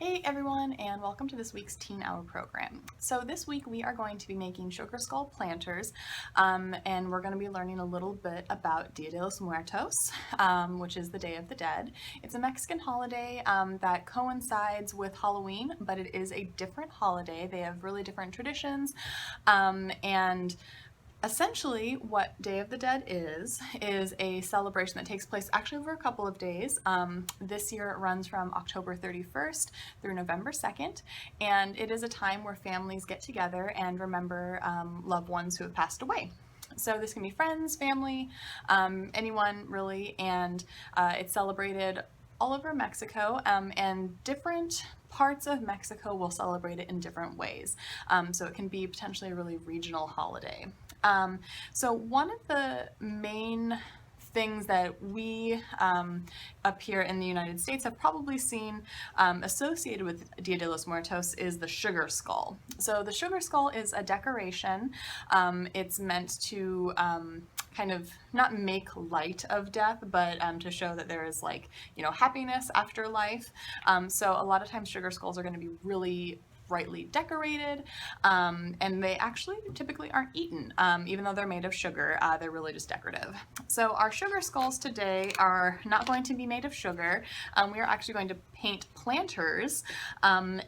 Hey everyone, and welcome to this week's Teen Hour program. So this week we are going to be making sugar skull planters, and we're going to be learning a little bit about Dia de los Muertos, which is the Day of the Dead. It's a Mexican holiday that coincides with Halloween, but it is a different holiday. They have really different traditions, and essentially what Day of the Dead is a celebration that takes place actually over a couple of days. This year it runs from October 31st through November 2nd, and it is a time where families get together and remember loved ones who have passed away. So this can be friends, family, anyone really, and it's celebrated all over Mexico, and different parts of Mexico will celebrate it in different ways. So it can be potentially a really regional holiday. So one of the main things that we up here in the United States have probably seen associated with Dia de los Muertos is the sugar skull. So the sugar skull is a decoration. It's meant to kind of not make light of death, but to show that there is, like, happiness after life. So a lot of times sugar skulls are going to be really brightly decorated, and they actually typically aren't eaten, even though they're made of sugar. They're really just decorative. So our sugar skulls today are not going to be made of sugar. We are actually going to paint planters, and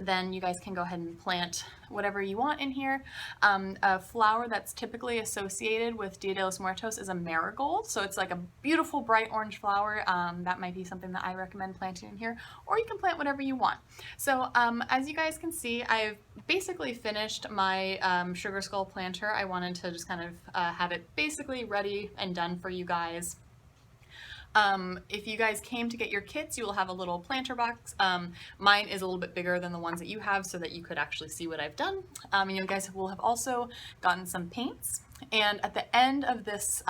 then you guys can go ahead and plant whatever you want in here. A flower that's typically associated with Dia de los Muertos is a marigold, so it's like a beautiful bright orange flower. That might be something that I recommend planting in here, or you can plant whatever you want. So as you guys can see, I've basically finished my sugar skull planter. I wanted to just kind of have it basically ready and done for you guys. If you guys came to get your kits, you will have a little planter box. Mine is a little bit bigger than the ones that you have so that you could actually see what I've done. You guys will have also gotten some paints. And at the end of this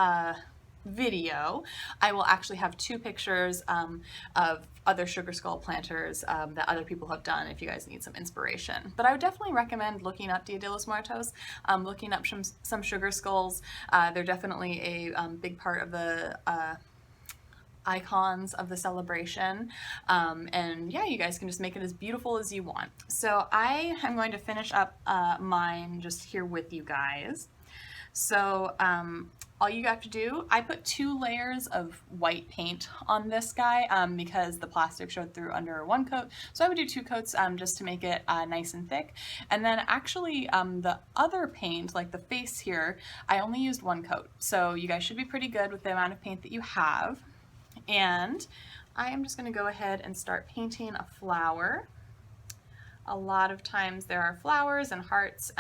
video, I will actually have two pictures of other sugar skull planters that other people have done if you guys need some inspiration. But I would definitely recommend looking up Dia de los Muertos, looking up some sugar skulls. They're definitely a big part of the icons of the celebration, and yeah, you guys can just make it as beautiful as you want. So I am going to finish up mine just here with you guys. So all you have to do, I put 2 layers of white paint on this guy because the plastic showed through under one coat, so I would do 2 coats just to make it nice and thick. And then actually the other paint, like the face here, I only used 1 coat, so you guys should be pretty good with the amount of paint that you have. And I am just going to go ahead and start painting a flower. A lot of times there are flowers and hearts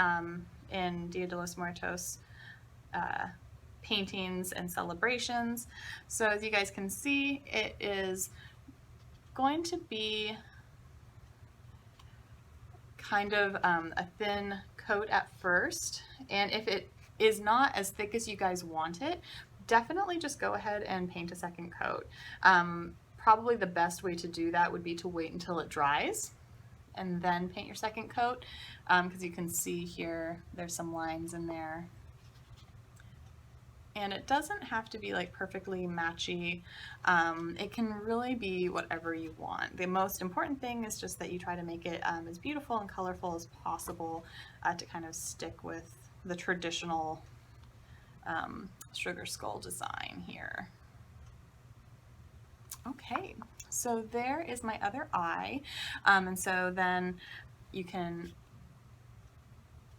in Dia de los Muertos paintings and celebrations. So as you guys can see, it is going to be kind of a thin coat at first, and if it is not as thick as you guys want it, definitely just go ahead and paint a second coat. Probably the best way to do that would be to wait until it dries and then paint your second coat, because you can see here there's some lines in there. And it doesn't have to be like perfectly matchy. It can really be whatever you want. The most important thing is just that you try to make it as beautiful and colorful as possible to kind of stick with the traditional sugar skull design here. Okay, so there is my other eye, and so then you can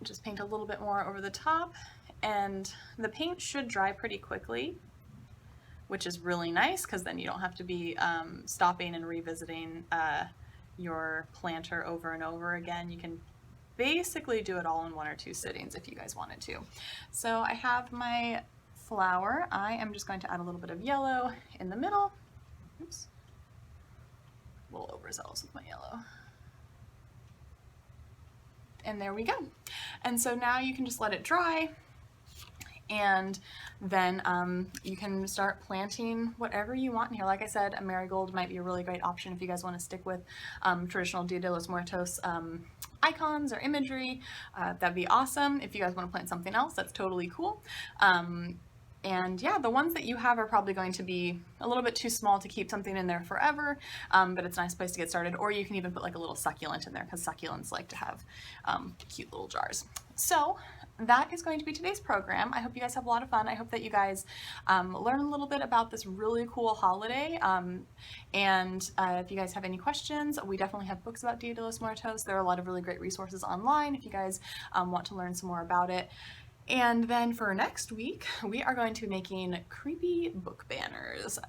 just paint a little bit more over the top, and the paint should dry pretty quickly, which is really nice because then you don't have to be stopping and revisiting your planter over and over again. You can basically do it all in 1 or 2 sittings if you guys wanted to. So I have my flower. I am just going to add a little bit of yellow in the middle. Oops, a little overzealous with my yellow. And there we go. And so now you can just let it dry, and then you can start planting whatever you want in here. Like I said, a marigold might be a really great option if you guys want to stick with traditional Dia de los Muertos icons or imagery. That'd be awesome. If you guys want to plant something else, that's totally cool. And yeah, the ones that you have are probably going to be a little bit too small to keep something in there forever, but it's a nice place to get started. Or you can even put like a little succulent in there, because succulents like to have cute little jars. So that is going to be today's program. I hope you guys have a lot of fun. I hope that you guys learn a little bit about this really cool holiday. And if you guys have any questions, we definitely have books about Dia de los Muertos. There are a lot of really great resources online if you guys want to learn some more about it. And then for next week, we are going to be making creepy book banners.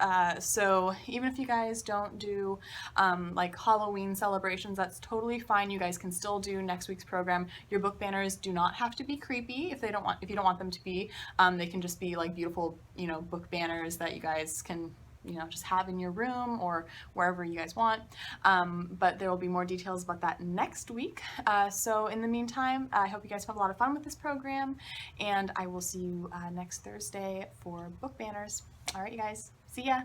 So even if you guys don't do like Halloween celebrations, that's totally fine. You guys can still do next week's program. Your book banners do not have to be creepy if you don't want them to be. They can just be like beautiful, book banners that you guys can just have in your room or wherever you guys want. But there will be more details about that next week. So in the meantime, I hope you guys have a lot of fun with this program, and I will see you next Thursday for book banners. All right, you guys, see ya.